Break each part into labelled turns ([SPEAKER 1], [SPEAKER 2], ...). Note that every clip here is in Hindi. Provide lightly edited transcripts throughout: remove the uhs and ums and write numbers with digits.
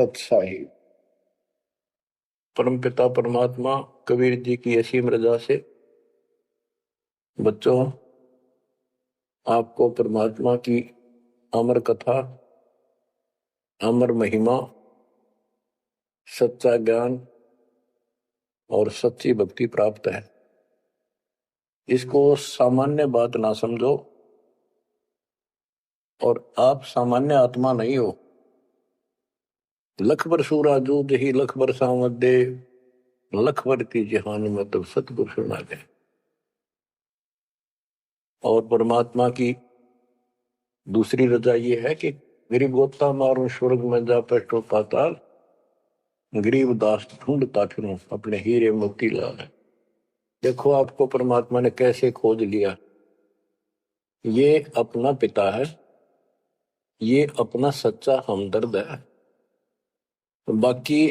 [SPEAKER 1] सत्साही। परमपिता परमात्मा कबीर जी की असीम रजा से बच्चों आपको परमात्मा की अमर कथा, अमर महिमा, सच्चा ज्ञान और सच्ची भक्ति प्राप्त है। इसको सामान्य बात ना समझो, और आप सामान्य आत्मा नहीं हो। लख बर सूरा जूद ही लख बर सामत दे, लख बर की जहान में तो सतगुरु सुना दे। और परमात्मा की दूसरी रजा ये है कि गरीब गोता मारू स्वर्ग में जा पेटो पाताल, गरीब दास ढूंढता फिरूं अपने हीरे मोती लाल। देखो आपको परमात्मा ने कैसे खोज लिया। ये अपना पिता है, ये अपना सच्चा हमदर्द है। बाकी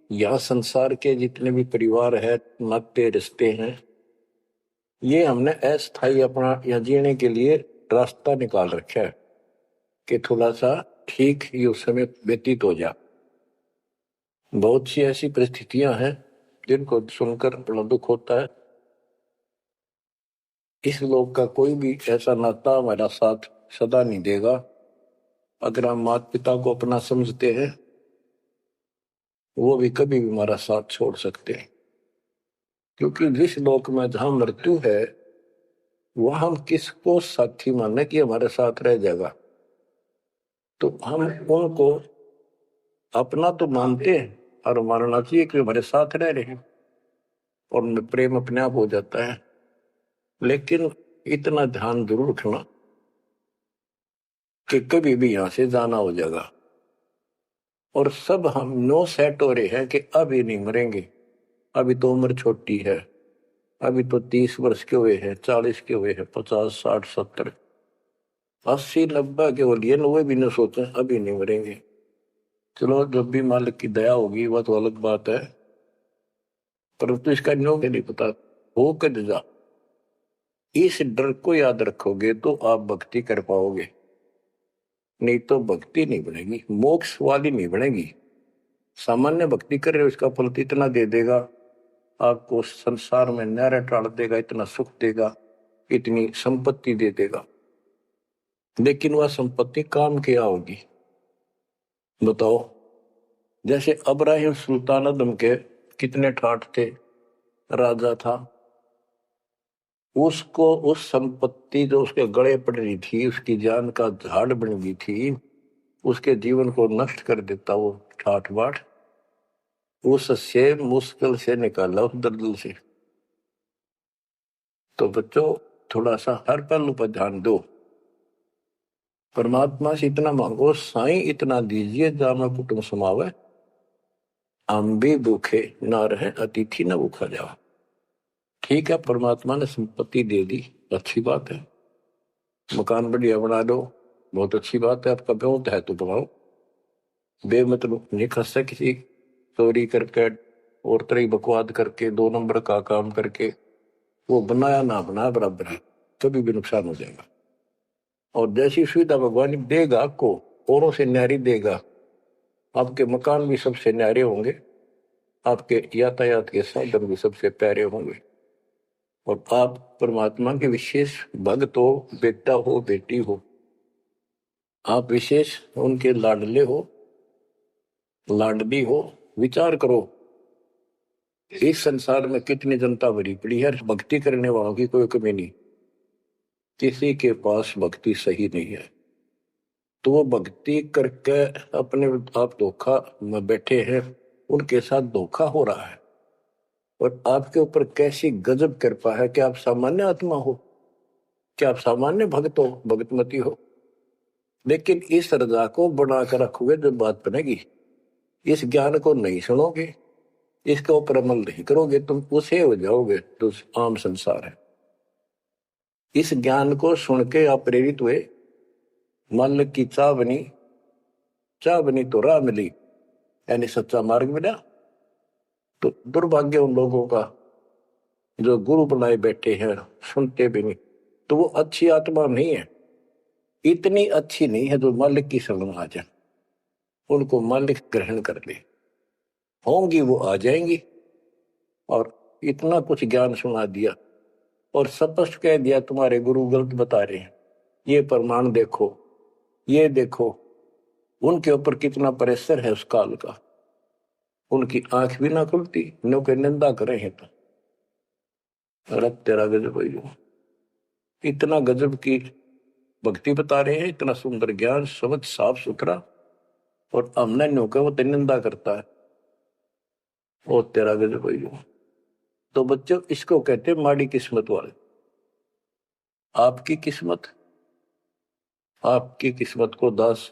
[SPEAKER 1] यह संसार के जितने भी परिवार है, नाते रिश्ते हैं, ये हमने अस्थायी अपना यहाँ जीने के लिए रास्ता निकाल रखा है कि थोड़ा सा ठीक ही उस समय व्यतीत हो जा। बहुत सी ऐसी परिस्थितियां हैं जिनको सुनकर बड़ा दुख होता है। इस लोक का कोई भी ऐसा नाता हमारा साथ सदा नहीं देगा। अगर हम माता पिता को अपना समझते हैं, वो भी कभी भी हमारा साथ छोड़ सकते हैं। क्योंकि जिस लोक में जहां मृत्यु है, वह हम किसको साथी माने कि हमारे साथ रह जाएगा। तो हम उनको अपना तो मानते हैं और मानना चाहिए कि हमारे साथ रह रहे हैं, और उनमें प्रेम अपने आप हो जाता है। लेकिन इतना ध्यान जरूर रखना कि कभी भी यहां से जाना हो जाएगा। और सब हम नो सेट हो रहे हैं कि अभी नहीं मरेंगे, अभी तो उम्र छोटी है, अभी तो 30 वर्ष के हुए हैं, 40 के हुए हैं, 50, 60, 70, 80, 90 के हो लिए, वे भी न सोचे अभी नहीं मरेंगे। चलो जब भी मालिक की दया होगी वह तो अलग बात है, परंतु इसका नियम नहीं पता हो कद जा। इस डर को याद रखोगे तो आप भक्ति कर पाओगे, नहीं तो भक्ति नहीं बनेगी, मोक्ष वाली नहीं बनेगी। सामान्य भक्ति कर रहे हो, इसका फल इतना दे देगा, आपको संसार में न्यारा टाल देगा, इतना सुख देगा, इतनी संपत्ति दे देगा। लेकिन वह संपत्ति काम क्या होगी बताओ। जैसे अब्राहिम सुल्तान आदम के कितने ठाठ थे, राजा था, उसको उस संपत्ति जो उसके गले पड़ रही थी, उसकी जान का झाड़ बन गई थी, उसके जीवन को नष्ट कर देता वो ठाठ बाट, उससे मुश्किल से निकाला उस दर्द से। तो बच्चों थोड़ा सा हर पहलू पर ध्यान दो। परमात्मा से इतना मांगो, साईं इतना दीजिए जामा कुटुंब समावे, हम भी भूखे ना रहे अतिथि न भूखा जावा। ठीक है, परमात्मा ने संपत्ति दे दी, अच्छी बात है, मकान बढ़िया बना दो, बहुत अच्छी बात है, आपका ब्योत है तो बनाओ, बेमतलब नहीं खस्ता किसी चोरी करके और तरह बकवाद करके 2 नंबर का काम करके, वो बनाया ना बनाया बराबर है, कभी भी नुकसान हो जाएगा। और जैसी सुविधा भगवान देगा आपको, औरों से न्यारी देगा, आपके मकान भी सबसे न्यारे होंगे, आपके यातायात के साधन भी सबसे प्यारे होंगे, और आप परमात्मा के विशेष भक्त हो, बेटा हो, बेटी हो, आप विशेष उनके लाडले हो, लाडली हो। विचार करो, इस संसार में कितनी जनता भरी पड़ी है, भक्ति करने वालों की कोई कमी नहीं, किसी के पास भक्ति सही नहीं है। तो वो भक्ति करके अपने आप धोखा में बैठे हैं, उनके साथ धोखा हो रहा है। और आपके ऊपर कैसी गजब कृपा है कि आप सामान्य आत्मा हो, क्या आप सामान्य भक्त हो, भगतमती हो। लेकिन इस रजा को बनाकर रखोगे, जब बात बनेगी, इस ज्ञान को नहीं सुनोगे, इसके ऊपर अमल नहीं करोगे, तुम उसे हो जाओगे तो आम संसार है। इस ज्ञान को सुन के आप प्रेरित हुए, मन की चाह बनी तो राह मिली, यानी सच्चा मार्ग मिला। तो दुर्भाग्य उन लोगों का जो गुरु बनाए बैठे हैं, सुनते भी नहीं, तो वो अच्छी आत्मा नहीं है, इतनी अच्छी नहीं है जो मालिक की शरण आ जाए। उनको मालिक ग्रहण कर ले, होंगी वो आ जाएंगी। और इतना कुछ ज्ञान सुना दिया और स्पष्ट कह दिया तुम्हारे गुरु गलत बता रहे हैं, ये प्रमाण देखो, ये देखो। उनके ऊपर कितना प्रेशर है उस काल का, उनकी आंख भी ना खुलती, नो के निंदा करे हैं तो। अरे तेरा गजब है, इतना गजब की भक्ति बता रहे हैं, इतना सुंदर ज्ञान, समझ साफ सुथरा, और हमने नो के वो निंदा करता है। ओ तेरा गजब है। तो बच्चों इसको कहते हैं माड़ी किस्मत वाले। आपकी किस्मत, आपकी किस्मत को 10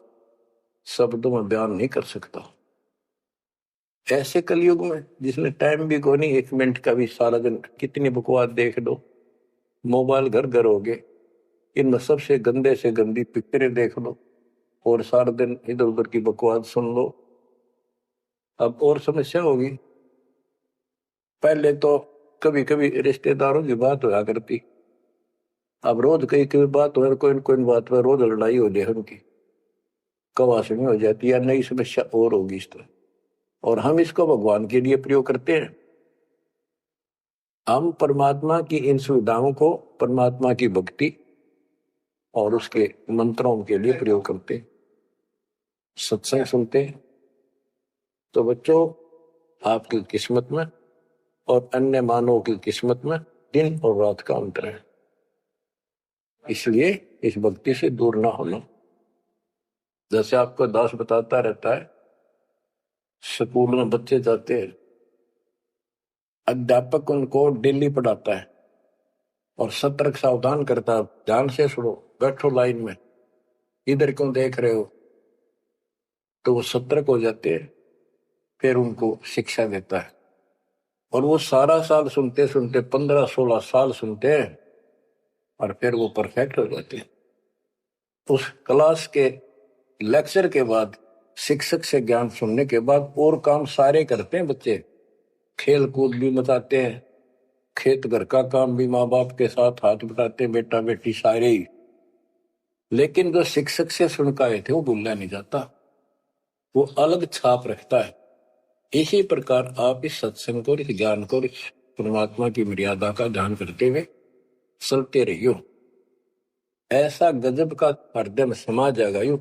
[SPEAKER 1] शब्दों में बयान नहीं कर सकता। ऐसे कलयुग में जिसने टाइम भी को नहीं, 1 मिनट का भी, सारा दिन कितनी बकवास देख लो, मोबाइल घर घर हो गए, इनमें सबसे गंदे से गंदी पिक्चरें देख लो और सारा दिन इधर उधर की बकवास सुन लो। अब और समस्या होगी। पहले तो कभी कभी रिश्तेदारों की बात होया करती, अब रोज कई कई बात हो, कोई कोई बात पर रोज लड़ाई हो जाए उनकी, कवासनी हो जाती है, नई समस्या और होगी इस तरह। और हम इसको भगवान के लिए प्रयोग करते हैं। हम परमात्मा की इन सुविधाओं को परमात्मा की भक्ति और उसके मंत्रों के लिए प्रयोग करते हैं, सत्संग सुनते हैं। तो बच्चों आपकी किस्मत में और अन्य मानवों की किस्मत में दिन और रात का अंतर है, इसलिए इस भक्ति से दूर ना होना। जैसे आपको दास बताता रहता है, स्कूल में बच्चे जाते हैं, अध्यापक उनको डेली पढ़ाता है और सतर्क सावधान करता है, ध्यान से सुनो, बैठो लाइन में, इधर क्यों देख रहे हो। तो वो सतर्क हो जाते हैं, फिर उनको शिक्षा देता है और वो सारा साल सुनते सुनते 15-16 साल सुनते हैं और फिर वो परफेक्ट हो जाते हैं। उस क्लास के लेक्चर के बाद, शिक्षक से ज्ञान सुनने के बाद और काम सारे करते हैं बच्चे, खेल कूद भी मचाते हैं, खेत घर का काम भी माँ बाप के साथ हाथ बटाते हैं, बेटा बेटी सारे ही। लेकिन जो शिक्षक से सुन के आए थे वो भूलना नहीं जाता, वो अलग छाप रखता है। इसी प्रकार आप इस सत्संग को, इस ज्ञान को, इस परमात्मा की मर्यादा का ध्यान करते हुए चलते रहियो, ऐसा गजब का हृदय में समा जाएगा यू,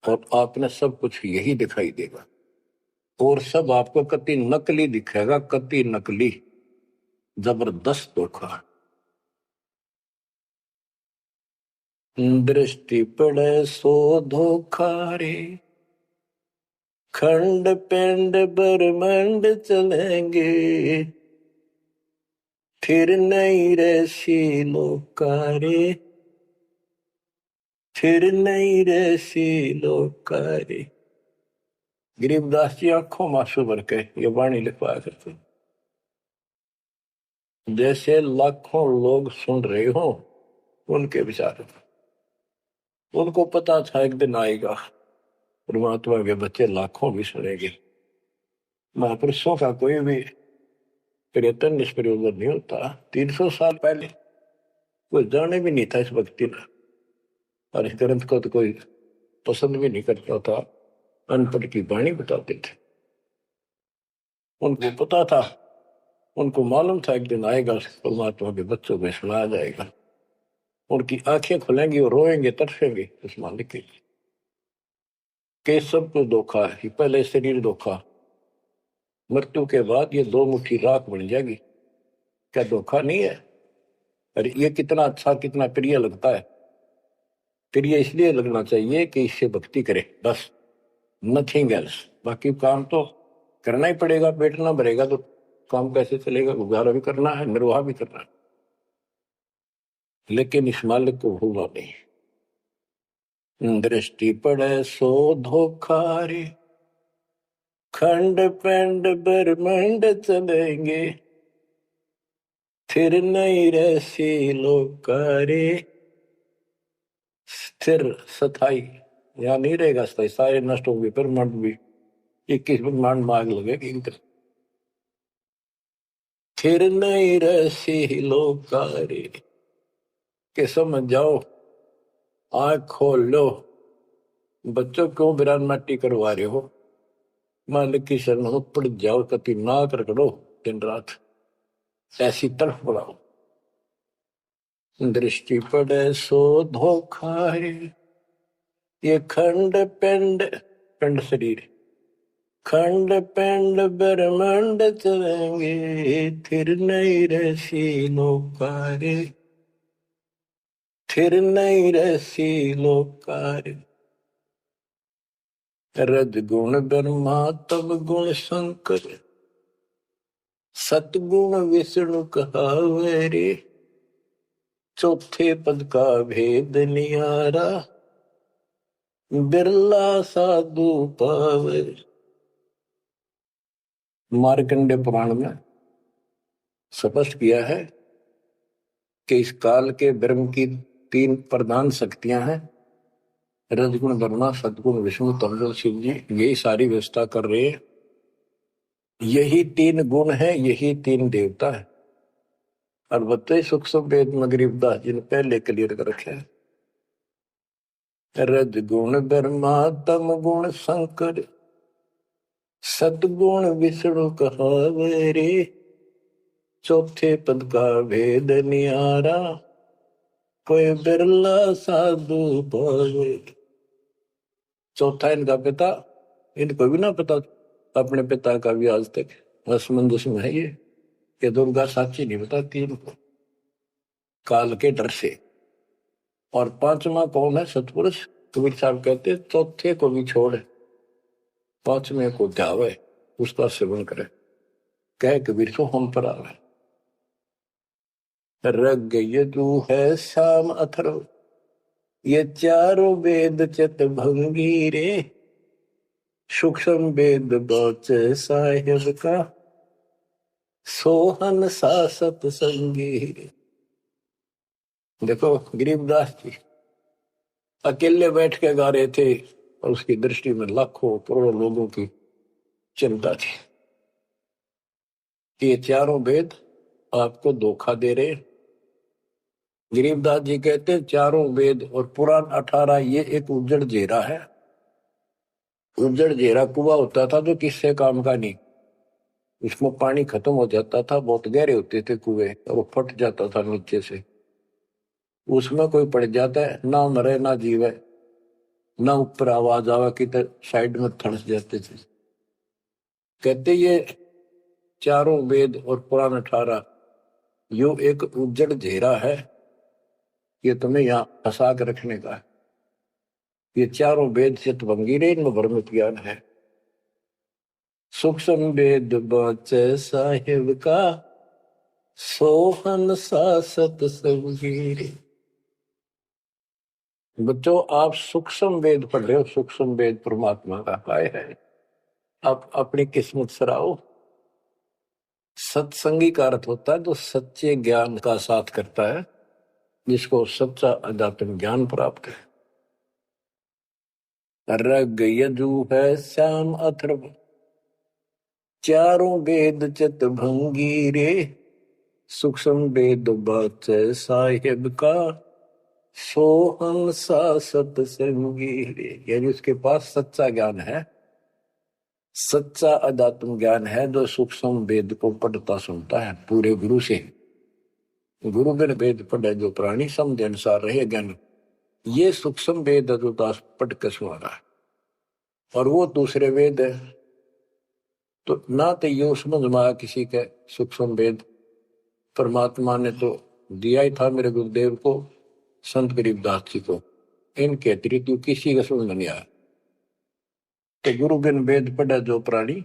[SPEAKER 1] और आपने सब कुछ यही दिखाई देगा और सब आपको कति नकली दिखेगा, कति नकली, जबरदस्त धोखा। दृष्टि पड़े सो धोखा रे, खंड पिंड ब्रह्मांड चलेंगे, फिर नहीं रसी लोकारे, फिर नहीं रसी लोकारे। गरीबदास जी आंखों मासू भर के ये वाणी लिखवाया करते, जैसे लाखों लोग सुन रहे हो उनके विचार। उनको पता था एक दिन आएगा परमात्मा के बच्चे लाखों भी सुनेंगे। महापुरुषों का कोई भी प्रयत्न निष्प्रयोजन नहीं होता। 300 साल पहले कोई जाने भी नहीं था इस भक्ति में, और इस ग्रंथ को तो कोई पसंद भी नहीं करता था, अनपढ़ की वाणी बताते थे। उनको पता था, उनको मालूम था एक दिन आएगा परमात्मा के बच्चों में सुनाया जाएगा, उनकी आंखें खुलेंगी और रोएंगे, तरसेंगे उस मालिक के लिए। के सब कुछ धोखा है, पहले शरीर धोखा, मृत्यु के बाद ये 2 मुट्ठी राख बन जाएगी, क्या धोखा नहीं है। अरे ये कितना अच्छा, कितना प्रिय लगता है। प्रिय इसलिए लगना चाहिए कि इससे भक्ति करे, बस, नथिंग एल्स। बाकी काम तो करना ही पड़ेगा, पेट ना भरेगा तो काम कैसे चलेगा, गुजारा भी करना है, निर्वाह भी करना है, लेकिन इस मालिक को भूलना नहीं। दृष्टि पड़े सो धोखा रे, खंड पिंड ब्रह्मांड चलेंगे, फिर नहीं रसी लोकारे। स्थिर स्थाई यहाँ नहीं रहेगा, स्थाई सारे नष्ट होंगे, ब्रह्मांड भी 21 ब्रह्मांड में आग लगेगी इनका। फिर नहीं रसी लोकारे, के समझ जाओ, आंख खोल लो, बच्चों क्यों बिरान माटी करवा रहे हो? मालिक की शरण हो, पड़ जाओ, कति नाक रगड़ो दिन रात, ऐसी तरफ बढ़ाओ। दृष्टि पड़े सो धोखा है, ये खंड पिंड, पिंड शरीर, खंड पिंड ब्रह्मांड चलेंगे, फिर नहीं रसी लोकारे, फिर नहीं रसी लोकारे। रज गुण ब्रह्मा तब गुण शंकर, सतगुण विष्णु कहावे रे, चौथे पद का भेद निहारा, बिरला साधु पावे। मार्कंडे पुराण में स्पष्ट किया है कि इस काल के ब्रह्म की 3 प्रधान शक्तियां हैं, रजगुण ब्रह्मा, सदगुण विष्णु, तमगुण शिव जी। यही सारी व्यवस्था कर रहे हैं। यही 3 गुण है, यही 3 देवता है। और बच्चे सूक्ष्म वेद में गरीबदास जी ने पहले क्लियर कर रखे है। रजगुण ब्रह्मा तम गुण शंकर, सदगुण विष्णु कहावे रे, चौथे पद का भेद निहारा, कोई बिरला साधु पावे। चौथा इनका पिता, इनको भी ना पता अपने पिता का भी आज तक असमंजस में है ये, कि दुर्गा साची नहीं बताती इनको काल के डर से। और 5वां कौन है? सतपुरुष। कबीर साहब कहते चौथे को भी छोड़, 5वें को ध्यावे, उसका सेवन करे, कह कबीर सो हम पर आवे। रग यदु है श्याम अथर्व, ये चारों वेद चित भंगी रे, सूक्ष्म वेद बौचे साहिब का, सोहन सा सतसंगी रे। देखो गरीबदास जी अकेले बैठ के गा रहे थे और उसकी दृष्टि में लाखों करोड़ों लोगों की चिंता थी कि ये चारों वेद आपको धोखा दे रहे। गरीबदास जी कहते चारों वेद और पुराण 18 ये एक उज्जड़ जेरा है। उज्जड़ जेरा कुआ होता था जो किससे काम का नहीं, इसमें पानी खत्म हो जाता था, बहुत गहरे होते थे कुएं और वो फट जाता था नीचे से। उसमें कोई पड़ जाता है, ना मरे ना जीवे, ना ऊपर आवाज आवा कि साइड में थड़स जाते थे। कहते ये चारों वेद और पुराण 18 यो एक उज्जड़ घेरा है, ये तुम्हें यहाँ फंसा कर रखने का है। ये चारों वेद चित भंगीरे, इनमें भ्रमित ज्ञान है। सूक्ष्म वेद बचे साहिब का, सोहन सा सतसंगीरे। बच्चों आप सूक्ष्म वेद पढ़ रहे हो, सूक्ष्म वेद परमात्मा का काय है, आप अपनी किस्मत सराओ। सत्संगी का अर्थ होता है जो सच्चे ज्ञान का साथ करता है, जिसको सच्चा अध्यात्म ज्ञान प्राप्त है। रग यजु है श्याम अथर्व, चारों वेद चित भंगीरे, सूक्ष्म वेद बचे साहिब का, सोहम सा सतसंगी रे। यानी उसके पास सच्चा ज्ञान है, सच्चा अध्यात्म ज्ञान है, जो सूक्ष्म वेद को पढ़ता सुनता है पूरे गुरु से। गुरु बिन वेद पढ़े जो प्राणी, समझ अनुसार रहे ज्ञान। ये सूक्ष्म वेद जो दास पढ़ के सुना रहा है, और वो दूसरे वेद है। तो ना तो ये समझ में आया किसी के सूक्ष्म वेद, परमात्मा ने तो दिया ही था मेरे गुरुदेव को, संत गरीबदास जी को, इनके अतिरिक्त किसी का समझ नहीं आया। तो गुरु बिन वेद पढ़ा जो प्राणी,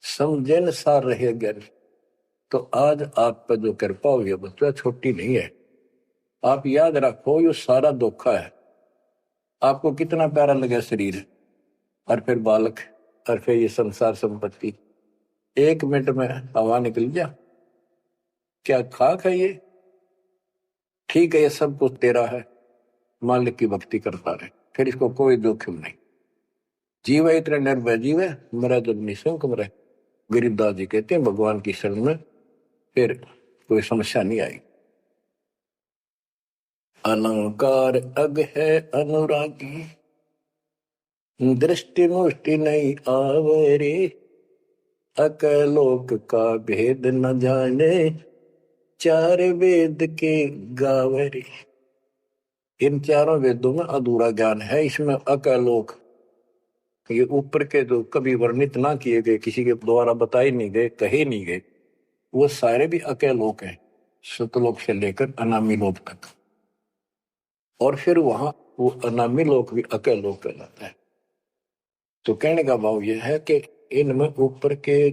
[SPEAKER 1] समझे न सार रहे ज्ञान। तो आज आप पर जो कृपा हुई है बच्चा, छोटी नहीं है। आप याद रखो ये सारा धोखा है। आपको कितना प्यारा लगा शरीर, और फिर बालक, और फिर ये संसार संपत्ति, 1 मिनट में हवा निकल गया। क्या खाक है ये? ठीक है ये सब कुछ तेरा है, मालिक की भक्ति करता रहे, फिर इसको कोई जोखिम नहीं। जीव है इतने निर्भय जीव है, मेरा जब निशंक मरे। गरीबदास जी कहते हैं भगवान की शरण में फिर कोई समस्या नहीं आई। अलंकार अग है अनुरागी, दृष्टि मुष्टि नहीं आवरे, अकलोक का भेद न जाने, चार वेद के गावरे। इन चारों वेदों में अधूरा ज्ञान है, इसमें अकलोक, ये ऊपर के जो कभी वर्णित ना किए गए, किसी के द्वारा बताए नहीं गए, कहे नहीं गए, वो सारे भी अकलोक हैं, सतलोक से लेकर अनामी लोक तक। और फिर वहां वो अनामी लोक भी अकलोक कहलाता है। तो कहने का भाव यह है कि इनमें ऊपर के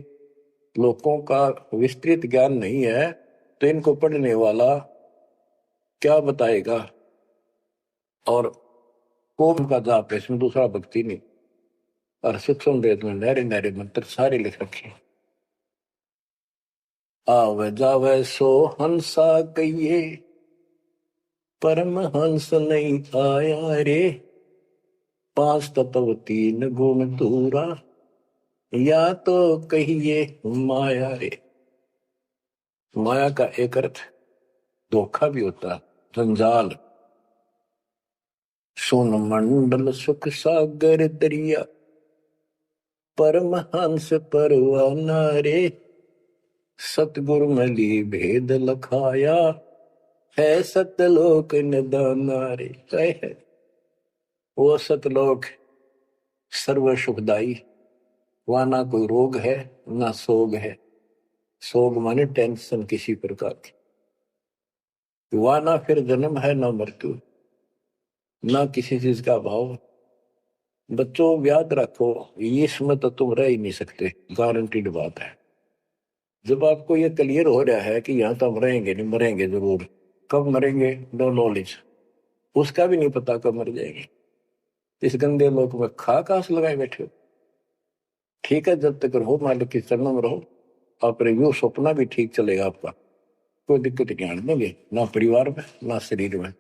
[SPEAKER 1] लोगों का विस्तृत ज्ञान नहीं है, तो इनको पढ़ने वाला क्या बताएगा। और कोम का जाप है, इसमें दूसरा भक्ति नहीं। और सूक्ष्म वेद में नहरे नहरे मंत्र सारे लिख रखे। आव जावे सो हंसा कहिए, परम हंस नहीं आया रे, पांच तत्व तीन गुण दूरा, या तो कहिए माया रे। माया का एक अर्थ धोखा भी होता, जंजाल। सोन मंडल सुख सागर दरिया, परम हंस परवाना रे, सतगुरु मली भेद लखाया, है सतलोक निदाना रे। है वो सतलोक सर्व सुखदाई, वहां ना कोई रोग है ना सोग है। सोग माने टेंशन किसी प्रकार की। वहां ना फिर जन्म है ना मृत्यु, ना किसी चीज का भाव। बच्चों याद रखो, इसमें तो तुम रह ही नहीं सकते, गारंटीड बात है। जब आपको ये क्लियर हो रहा है कि यहाँ तो हम रहेंगे नहीं, मरेंगे जरूर। कब मरेंगे नो नॉलेज, उसका भी नहीं पता कब मर जाएंगे। इस गंदे लोक में खा कास लगाए बैठे हो। ठीक है, जब तक रहो मालिक के चरणों में रहो, आप रिव्यू सपना भी ठीक चलेगा आपका, कोई दिक्कत नहीं आने देंगे, ना परिवार में ना शरीर में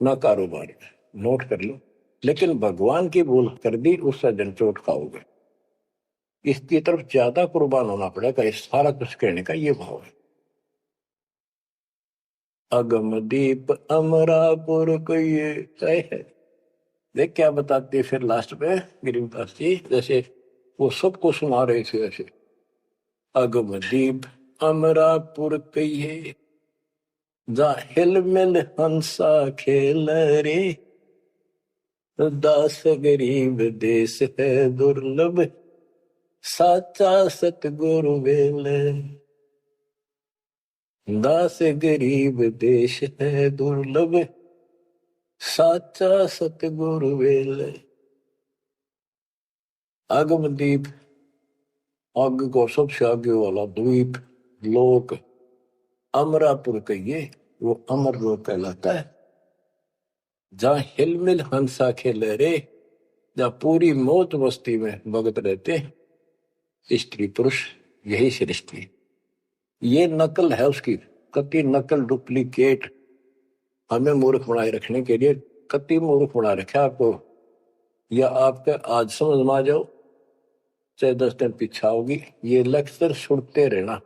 [SPEAKER 1] ना कारोबार में। नोट कर लो। लेकिन भगवान की भूल कर दी, उससे जन चोट खाओगे। इसकी तरफ ज्यादा कुर्बान होना पड़ेगा। इस सारा कुछ कहने का ये भाव है। अगम दीप अमरापुर को ये है। देख क्या बताते फिर लास्ट में गिरिदास जी, जैसे वो सबको सुना रहे थे ऐसे। अगम दीप अमरापुर कहिए, जा हिल मिल हंसा खेल रे, दास गरीब देश है दुर्लभ, साचा सतगुरु वेल। दास गरीब देश है दुर्लभ, साचा सतगुरु वेल। आगम दीप, आग को सबसे आगे वाला द्वीप लोक, अमरापुर कहिए, वो अमर लोक कहलाता है। जहां हिलमिल हंसा खेले रे, जहां पूरी मौत मस्ती में भगत रहते, स्त्री पुरुष यही सृष्टि। ये नकल है उसकी, कति नकल डुप्लीकेट हमें मूर्ख बनाए रखने के लिए। कति मूर्ख बना रखा आपको, या आपका आज समझ में आ जाओ चाहे 10 दिन पीछा होगी। ये लेक्चर सुनते रहना।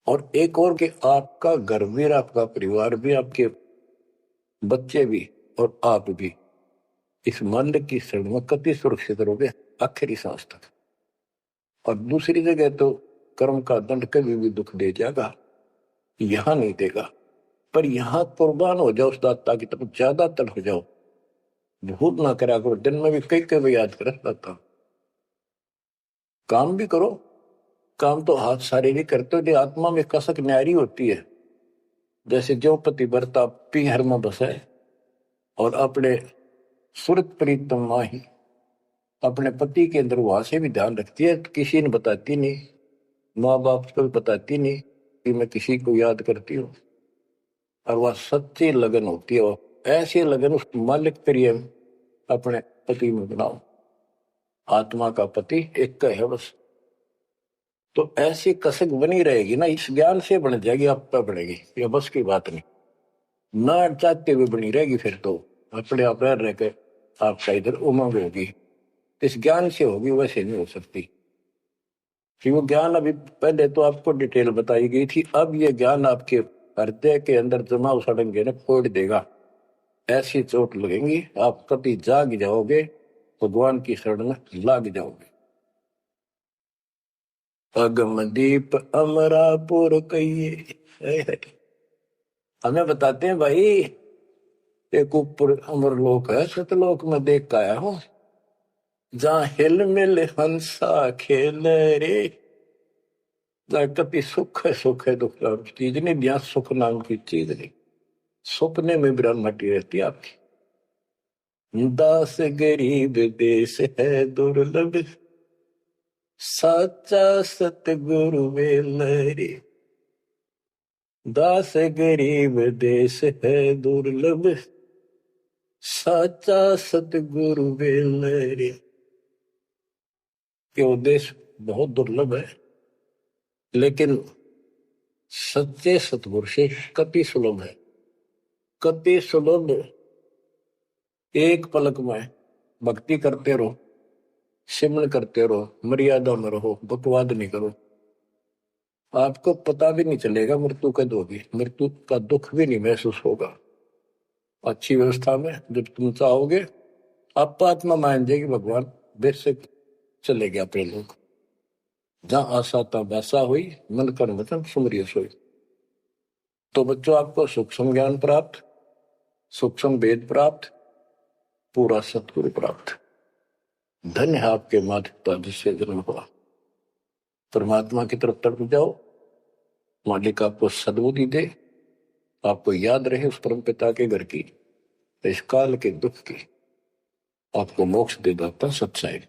[SPEAKER 1] और एक और कि आपका घर भी, आपका परिवार भी, आपके बच्चे भी और आप भी इस मंद की शरण में कति सुरक्षित रहोगे आखिरी सांस तक। और दूसरी जगह तो कर्म का दंड कभी भी दुख दे जाएगा, यहां नहीं देगा। पर यहां कुर्बान हो जाओ उस दाता की तरफ, ज्यादा तड़प जाओ, भूत ना करा करो। दिन में भी कई कई याद कर दाता। काम भी करो, काम तो हाथ शारीरिक करते हो, आत्मा में कसक न्यारी होती है। जैसे जो पति बरता पीहर में बसे और अपने सुरत प्रीतम माही, अपने पति के अंदर वहां से भी ध्यान रखती है, किसी ने बताती नहीं, माँ बाप को भी बताती नहीं कि मैं किसी को याद करती हूँ। और वह सच्ची लगन होती है, और ऐसी लगन उस मालिक प्रिय अपने पति में बनाओ। आत्मा का पति एक का है बस। तो ऐसी कसक बनी रहेगी ना, इस ज्ञान से बन जाएगी, आप पे बढ़ेगी, ये बस की बात नहीं। ना चाहते हुए बनी रहेगी, फिर तो अपने आप रह के आपका इधर उमंग होगी। इस ज्ञान से होगी, वैसे नहीं हो सकती। कि वो ज्ञान अभी पहले तो आपको डिटेल बताई गई थी, अब ये ज्ञान आपके हृदय के अंदर जमा उड़ेंगे ना, फोड़ देगा। ऐसी चोट लगेंगी, आप कभी जाग जाओगे भगवान की शरण में लाग जाओगे। अगमदीप अमरापुर कहिए, हमें बताते हैं भाई, एक ऊपर अमरलोक है, सतलोक में देख के आया हूं, जहां हिल मिल हंसा खेल रे, कति सुख है, सुख है दुख नाम की चीज नहीं, दिया सुख नाम की चीज नहीं, सपने में ब्रह्मटी रहती है आपकी। दास गरीब देश है दुर्लभ, साचा सतगुरु वेल रे, दास गरीब देश है दुर्लभ, साचा सतगुरु वेल रे। ये देश बहुत दुर्लभ है, लेकिन सच्चे सतगुरु से कति सुलभ है, कति सुलभ। एक पलक में भक्ति करते रहो, सिमरन करते रहो, मर्यादा में रहो, बकवाद नहीं करो, आपको पता भी नहीं चलेगा मृत्यु कब होगी, मृत्यु का दुख भी नहीं महसूस होगा। अच्छी व्यवस्था में जब तुम चाहोगे, आप आत्मा मान जाएगी, भगवान बेशक चले गया अपने लोग। जहां आशा था वैसा हुई, मन कर वचन सुमरिय सोई। तो बच्चों, आपको सूक्ष्म ज्ञान प्राप्त, सूक्ष्म वेद प्राप्त, पूरा सतगुरु प्राप्त। धन्य है आपके माता पिता जिससे जन्म हुआ। परमात्मा की तरफ तड़प जाओ, मालिक आपको सद्बुद्धि दे, आपको याद रहे उस परम पिता के घर की, इस काल के दुख की, आपको मोक्ष दे दाता सच्चाई।